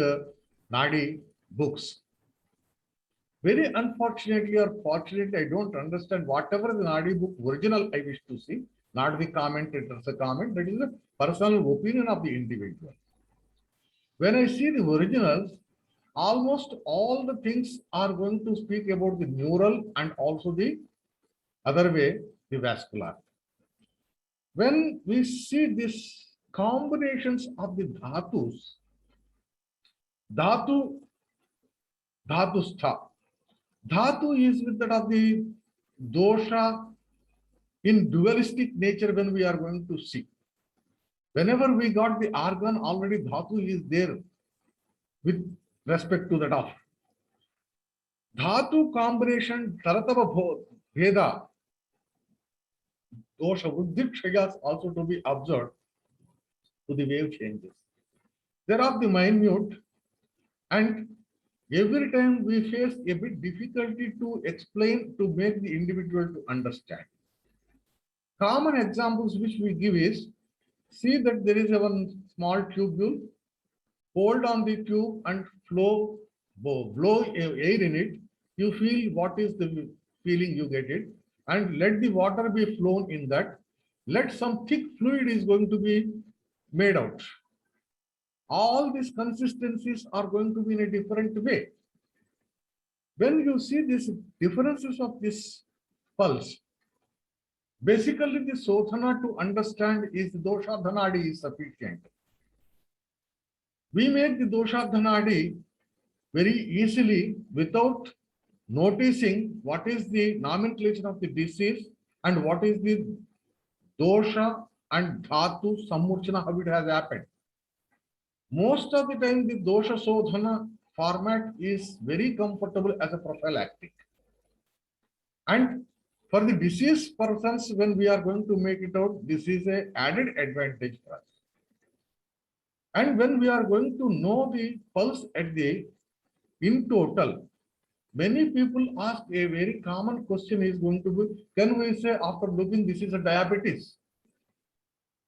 Nadi books. Very unfortunately or fortunately, I don't understand whatever the Nadi book original I wish to see, not the commentator's comment, that is the personal opinion of the individual. When I see the originals, almost all the things are going to speak about the neural and also the other way, the vascular. When we see these combinations of the dhatus, dhatu, dhatustha. Dhatu is with that of the dosha in dualistic nature when we are going to see. Whenever we got the organ, already dhatu is there with respect to that of. Dhatu combination, taratava bheda, dosha buddhikshayas also to be observed to the wave changes. They are of the minute, and every time we face a bit difficulty to explain, to make the individual to understand. Common examples which we give is, see that there is a one small tubule, hold on the tube and blow air in it, you feel what is the feeling you get it, and let the water be flown in that, let some thick fluid is going to be made out. All these consistencies are going to be in a different way. When you see these differences of this pulse, basically the Sodhana to understand is dosha dhanadi is sufficient. We make the dosha dhanadi very easily without noticing what is the nomenclature of the disease and what is the dosha and dhatu samurchana, how it has happened. Most of the time, the dosha sodhana format is very comfortable as a prophylactic. And for the diseased persons, when we are going to make it out, this is an added advantage for us. And when we are going to know the pulse at the in total, many people ask a very common question is going to be, can we say after looking this is a diabetes?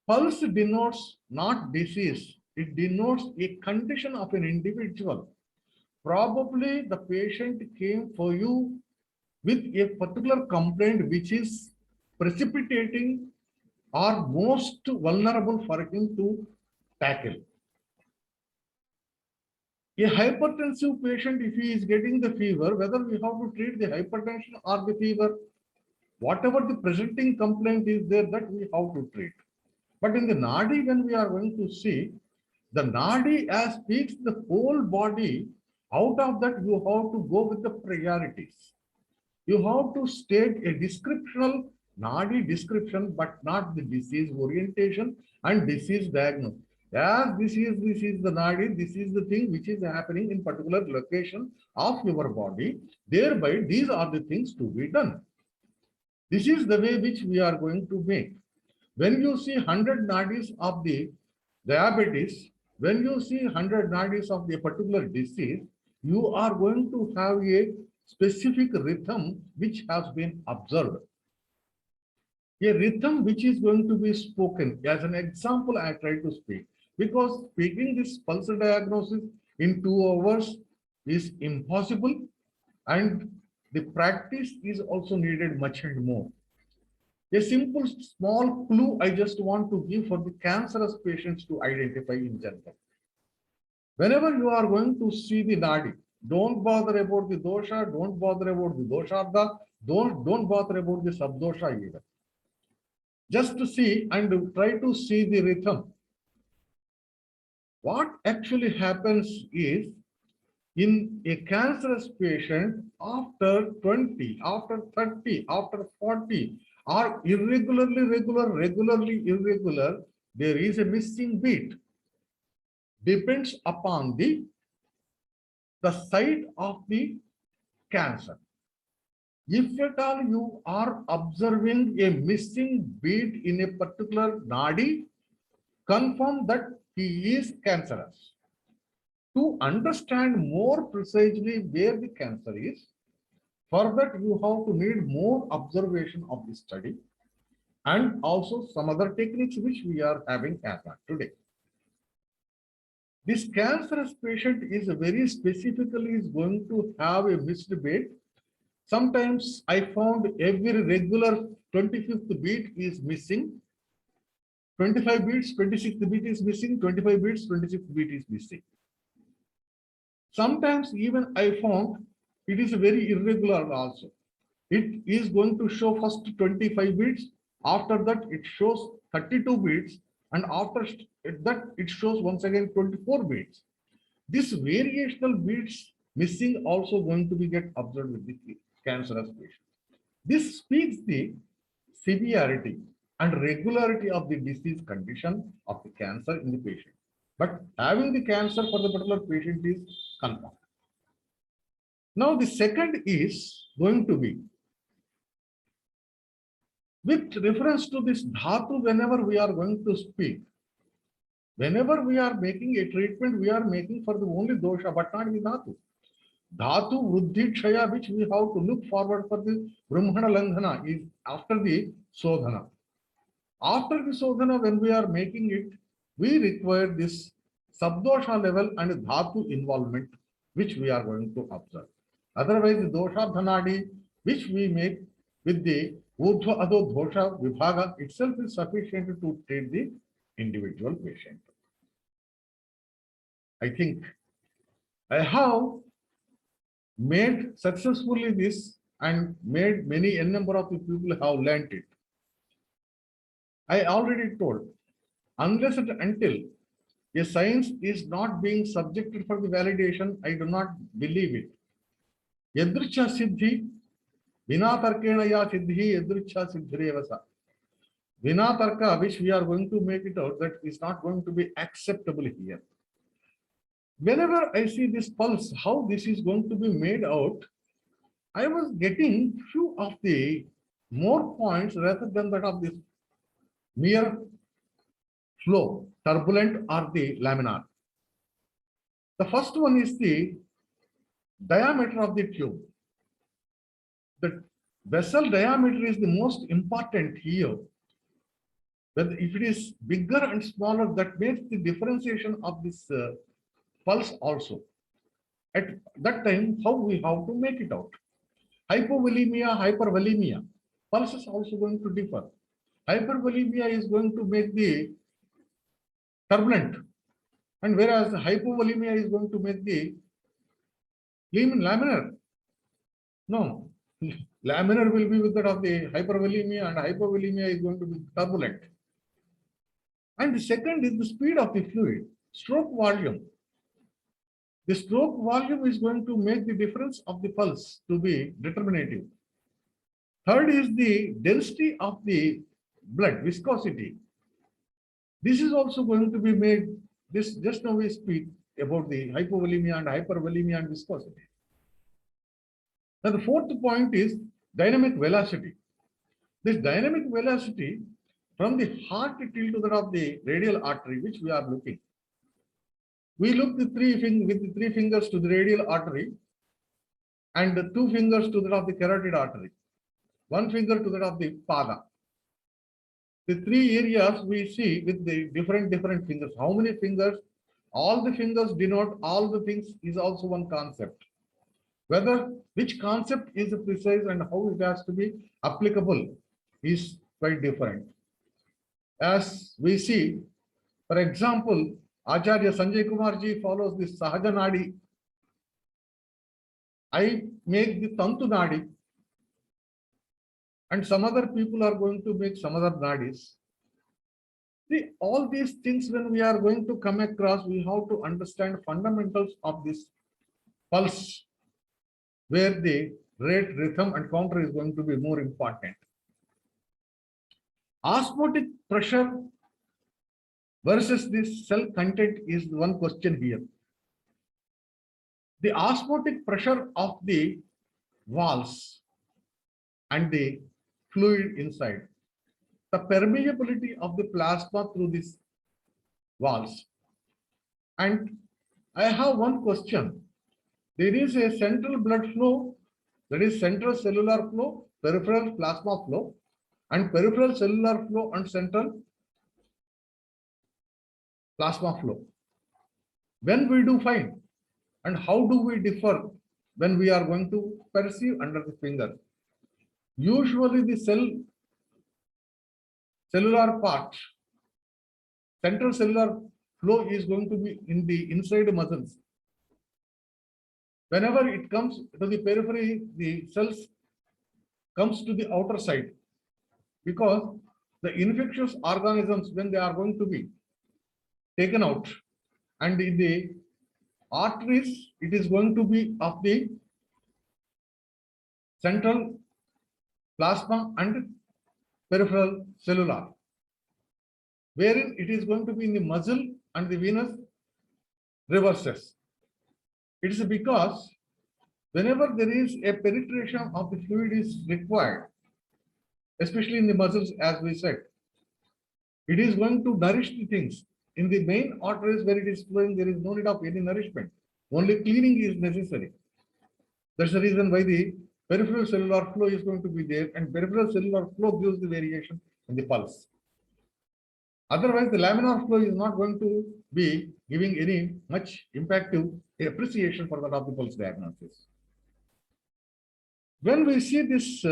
Pulse denotes not disease, it denotes a condition of an individual. Probably the patient came for you with a particular complaint which is precipitating or most vulnerable for him to tackle. A hypertensive patient, if he is getting the fever, whether we have to treat the hypertension or the fever, whatever the presenting complaint is there, that we have to treat. But in the Nadi, when we are going to see, the Nadi as speaks the whole body, out of that you have to go with the priorities. You have to state a descriptional Nadi description, but not the disease orientation and disease diagnosis. As this is the Nadi, this is the thing which is happening in particular location of your body. Thereby, these are the things to be done. This is the way which we are going to make. When you see 100 nadis of the diabetes, when you see 100 nadis of the particular disease, you are going to have a specific rhythm which has been observed. A rhythm which is going to be spoken. As an example, I try to speak, because speaking this pulse diagnosis in 2 hours is impossible, and the practice is also needed much and more. A simple small clue I just want to give for the cancerous patients to identify in general. Whenever you are going to see the nadi, don't bother about the dosha, don't bother about the dosharda, don't bother about the subdosha either. Just to see and try to see the rhythm. What actually happens is, in a cancerous patient, after 20, after 30, after 40, or regularly irregular, there is a missing beat. Depends upon the site of the cancer. If at all you are observing a missing beat in a particular nadi, confirm that he is cancerous. To understand more precisely where the cancer is, for that you have to need more observation of the study, and also some other techniques which we are having as of today. This cancerous patient is very specifically is going to have a missed beat. Sometimes I found every regular 25th beat is missing. 25 beats, 26th beat is missing. 25 beats, 26th beat is missing. Sometimes even I found it is very irregular also. It is going to show first 25 beats. After that, it shows 32 beats. And after that, it shows once again 24 beats. This variational beats missing also going to be get observed with the cancerous patient. This speaks the severity and regularity of the disease condition of the cancer in the patient. But having the cancer for the particular patient is confirmed. Now the second is going to be with reference to this dhatu. Whenever we are going to speak, whenever we are making a treatment, we are making for the only dosha, but not the dhatu. Dhatu vruddhi kshaya, which we have to look forward for the brahmana landhana, is after the sodhana. After the sodhana, when we are making it, we require this sabdosha level and dhatu involvement, which we are going to observe. Otherwise, the dosha dhanadi, which we make with the urdhva adho dosha vibhaga itself is sufficient to treat the individual patient. I think I have made successfully this and made many n number of the people have learnt it. I already told, unless and until a science is not being subjected for the validation, I do not believe it. Yadricha siddhi, vina tarkena ya siddhi, yadricha siddhirevasa. Vina tarka, which we are going to make it out, that is not going to be acceptable here. Whenever I see this pulse, how this is going to be made out, I was getting few of the more points rather than that of this mere flow, turbulent or the laminar. The first one is the diameter of the tube. The vessel diameter is the most important here. But if it is bigger and smaller, that makes the differentiation of this pulse also. At that time, how we have to make it out? Hypovolemia, hypervolemia, pulse is also going to differ. Hypervolemia is going to make the turbulent, and whereas hypovolemia is going to make the laminar. No, laminar will be with that of the hypervolemia, and hypovolemia is going to be turbulent. And the second is the speed of the fluid, stroke volume. The stroke volume is going to make the difference of the pulse to be determinative. Third is the density of the blood, viscosity. This is also going to be made, this just now we speak about the hypovolemia and hypervolemia and viscosity. Now the fourth point is dynamic velocity. This dynamic velocity from the heart till to that of the radial artery, which we are looking. We look with the three fingers to the radial artery, and 2 fingers to that of the carotid artery, 1 finger to that of the pada. The 3 areas we see with the different fingers. How many fingers? All the fingers denote all the things is also one concept. Whether which concept is precise and how it has to be applicable is quite different. As we see, for example, Acharya Sanjay Kumar ji follows the Sahaja Nadi. I make the Tantu Nadi, and some other people are going to make some other nadis. See, all these things when we are going to come across, we have to understand fundamentals of this pulse, where the rate, rhythm, and counter is going to be more important. Osmotic pressure versus this cell content is one question here. The osmotic pressure of the walls and the fluid inside, the permeability of the plasma through these walls. And I have one question. There is a central blood flow, that is central cellular flow, peripheral plasma flow, and peripheral cellular flow and central plasma flow. When we do find, and how do we differ when we are going to perceive under the finger? Usually the cellular part, central cellular flow is going to be in the inside muscles. Whenever it comes to the periphery, the cells comes to the outer side, because the infectious organisms, when they are going to be taken out, and in the arteries, it is going to be of the central plasma and peripheral cellular, wherein it is going to be in the muscle and the venous reverses. It is because whenever there is a penetration of the fluid is required, especially in the muscles, as we said, it is going to nourish the things. In the main arteries where it is flowing, there is no need of any nourishment. Only cleaning is necessary. That's the reason why the peripheral cellular flow is going to be there, and peripheral cellular flow gives the variation in the pulse. Otherwise, the laminar flow is not going to be giving any much impactive appreciation for that of the pulse diagnosis. When we see this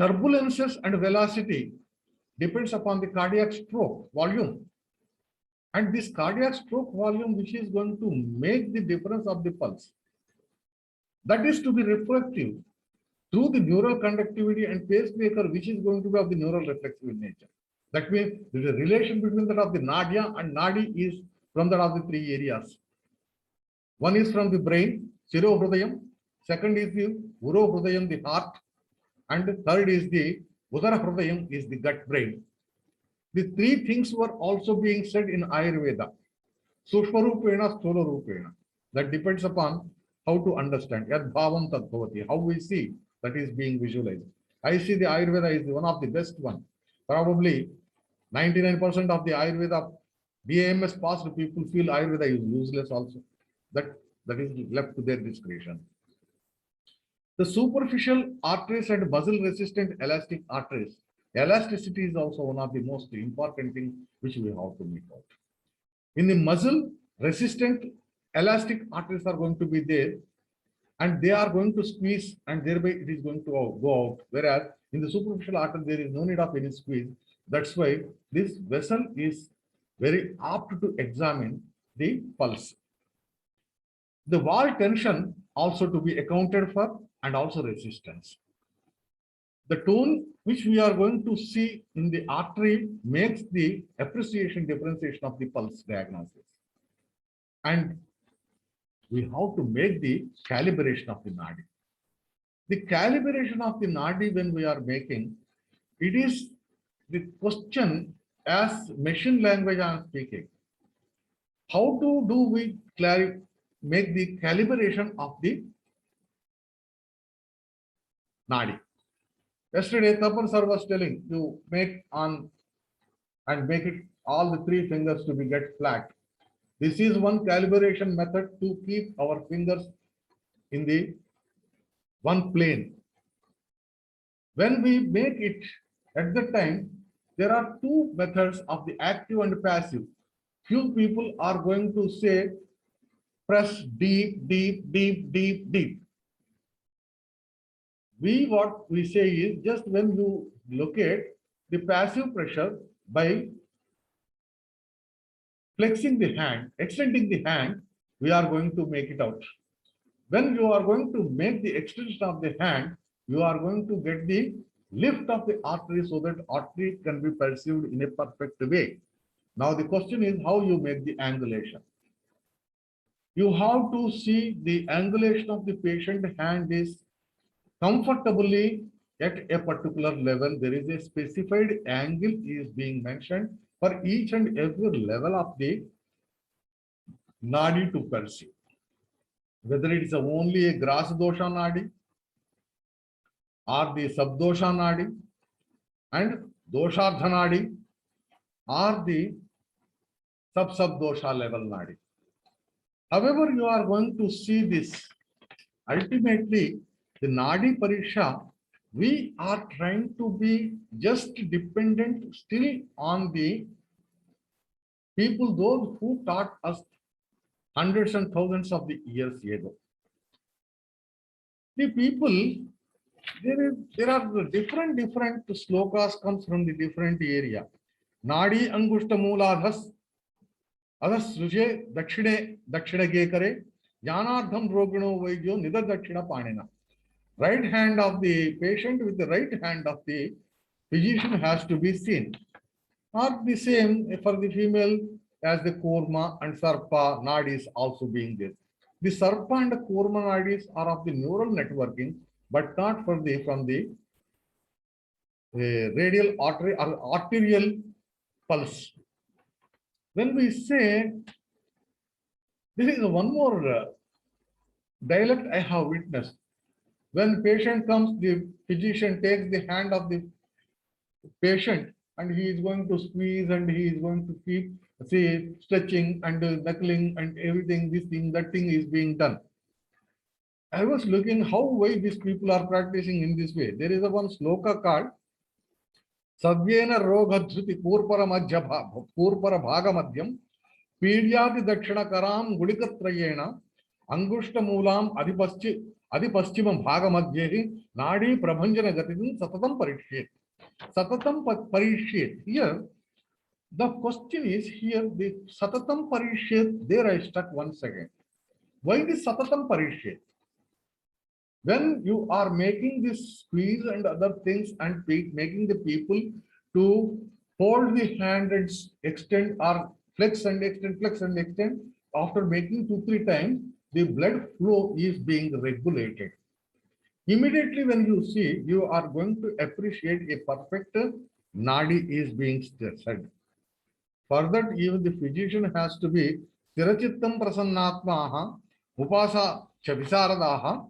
turbulences and velocity depends upon the cardiac stroke volume, and this cardiac stroke volume, which is going to make the difference of the pulse, that is to be reflective through the neural conductivity and pacemaker, which is going to be of the neural reflexive in nature. That means there is a relation between that of the nadya and nadi is from that of the 3 areas. One is from the brain, Shiro Hrudayam, second is the Uro Hrudayam, the heart, and third is the Udara Hrudayam, is the gut brain. The 3 things were also being said in Ayurveda. Sushma Rupena, Sthula Rupena. That depends upon how to understand. Yad Bhavam Tad Bhavati, how we see that is being visualized. I see the Ayurveda is one of the best one. Probably 99% of the Ayurveda BAMS passed people feel Ayurveda is useless also. That is left to their discretion. The superficial arteries and muscle resistant elastic arteries. Elasticity is also one of the most important things which we have to make out. In the muscle, resistant elastic arteries are going to be there, and they are going to squeeze, and thereby it is going to go out. Whereas in the superficial artery, there is no need of any squeeze. That's why this vessel is very apt to examine the pulse. The wall tension also to be accounted for, and also resistance. The tone which we are going to see in the artery makes the appreciation differentiation of the pulse diagnosis. And we have to make the calibration of the nadi. The calibration of the nadi, when we are making, it is the question as machine language I am speaking. How do we make the calibration of the nadi? Yesterday, Tapan sir was telling you make on and make it all the 3 fingers to be get flat. This is one calibration method to keep our fingers in the one plane. When we make it at the time, there are two methods of the active and passive. Few people are going to say, press deep, deep, deep, deep, deep. What we say is, just when you locate the passive pressure by flexing the hand, extending the hand, we are going to make it out. When you are going to make the extension of the hand, you are going to get the lift of the artery so that artery can be perceived in a perfect way. Now the question is how you make the angulation. You have to see the angulation of the patient hand is comfortably at a particular level. There is a specified angle is being mentioned for each and every level of the nadi to perceive. Whether it is only a grasa dosha nadi or the subdosha nadi and doshartha nadi or the sub-subdosha level nadi. However, you are going to see this. Ultimately, the nadi pariksha, we are trying to be just dependent still on the people, those who taught us hundreds and thousands of the years ago. The people, there are different slokas comes from the different area. Nadi angushta mooladhas adhasruje dakshine kare janardham rogino vaidyo nida dakshina panina. Right hand of the patient with the right hand of the physician has to be seen. Or the same for the female as the kurma and sarpa nadis also being there. The sarpa and the kurma nadis are of the neural networking, but not from the radial artery or arterial pulse. When we say, this is one more dialect I have witnessed. When patient comes, the physician takes the hand of the patient and he is going to squeeze and he is going to keep stretching and knuckling and everything, this thing, that thing is being done. I was looking why these people are practicing in this way. There is one sloka called Savyena Roghadhuti Purpara Bhaga Madhyam Pidyati Dakshina Karam Gudikatrayena Angushta Moolam Adipaschimam Bhaga Madhyehi Nadi Prabhanjana Gatitin Satatam Parishyet. Satatam Parishyet. Here, the question is here, the Satatam Parishyet, there I stuck 1 second. Why the Satatam Parishyet? When you are making this squeeze and other things and making the people to hold the hand and extend or flex and extend, after making 2-3 times, the blood flow is being regulated. Immediately when you see, you are going to appreciate a perfect nadi is being said. For that, even the physician has to be Tirachittam Prasannatmaha Upasa Chavisaradaha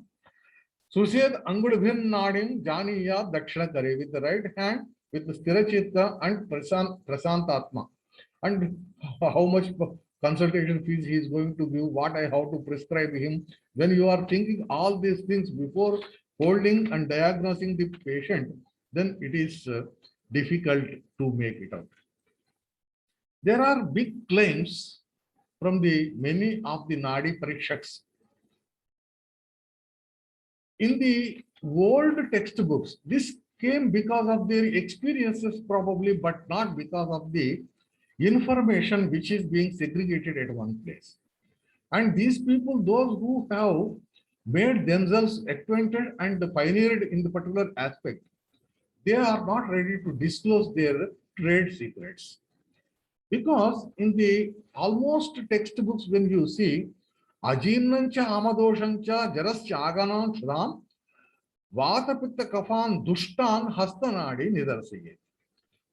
Sushed Angudbhin Nadim Janiya Dakshina Kare, with the right hand, with the Stirachitta and Prasantatma. And how much consultation fees he is going to give, what I have to prescribe him. When you are thinking all these things before holding and diagnosing the patient, then it is difficult to make it out. There are big claims from the many of the Nadi Parikshaks. In the old textbooks, this came because of their experiences probably, but not because of the information which is being segregated at one place. And these people, those who have made themselves acquainted and pioneered in the particular aspect, they are not ready to disclose their trade secrets. Because in the almost textbooks, when you see Ajirnancha Amadoshancha Jarascha Aganan Shram Vata Pitta Kafan Dushtan Hastanadi Nidarsiye.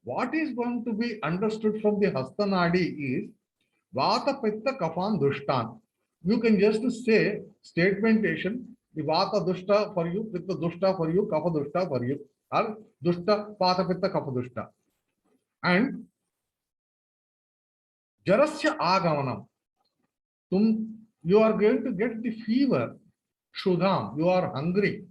What is going to be understood from the Hastanadi is Vata Pitta Kafan Dushtan. You can just say statementation, the Vata Dushta for you, Pitta Dushta for you, Kapha Dushta for you, or Dushta, Vata Pitta Kapha Dushta. And Jarasya Agamanam. You are going to get the fever, Shudham, you are hungry.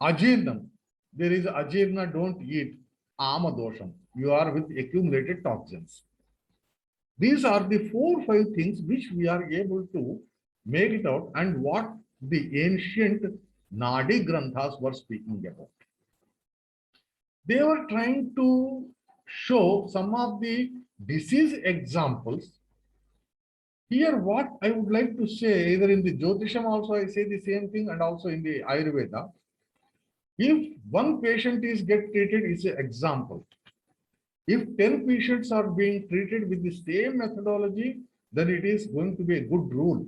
Ajirnam. There is ajirna, don't eat. Amadosham. You are with accumulated toxins. These are the 4-5 things which we are able to make it out, and what the ancient Nadi Granthas were speaking about. They were trying to show some of the disease examples. Here, what I would like to say, either in the Jyotisham also I say the same thing, and also in the Ayurveda, if one patient is get treated, is an example. If 10 patients are being treated with the same methodology, then it is going to be a good rule,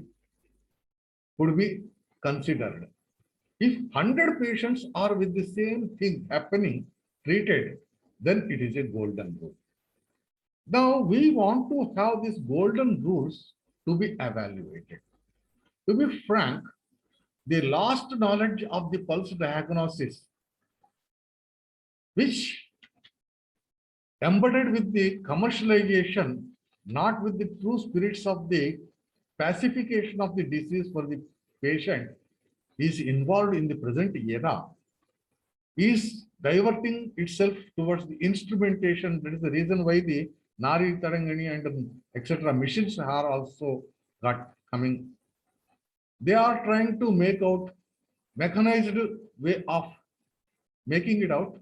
could be considered. If 100 patients are with the same thing happening, treated, then it is a golden rule. Now we want to have these golden rules to be evaluated. To be frank, the last knowledge of the pulse diagnosis, which embedded with the commercialization, not with the true spirits of the pacification of the disease for the patient, is involved in the present era, is diverting itself towards the instrumentation. That is the reason why the Nari Tarangani and etc. machines are also got coming. They are trying to make out mechanized way of making it out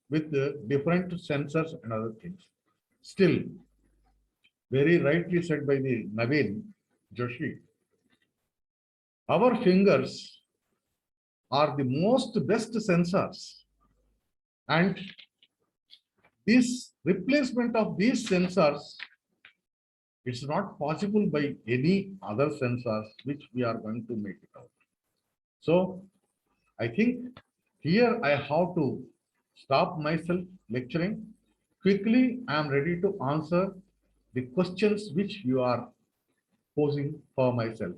with the different sensors and other things. Still, very rightly said by the Naveen Joshi, our fingers are the most best sensors, and this replacement of these sensors, it's not possible by any other sensors which we are going to make it out. So I think here I have to stop myself lecturing. Quickly, I am ready to answer the questions which you are posing for myself.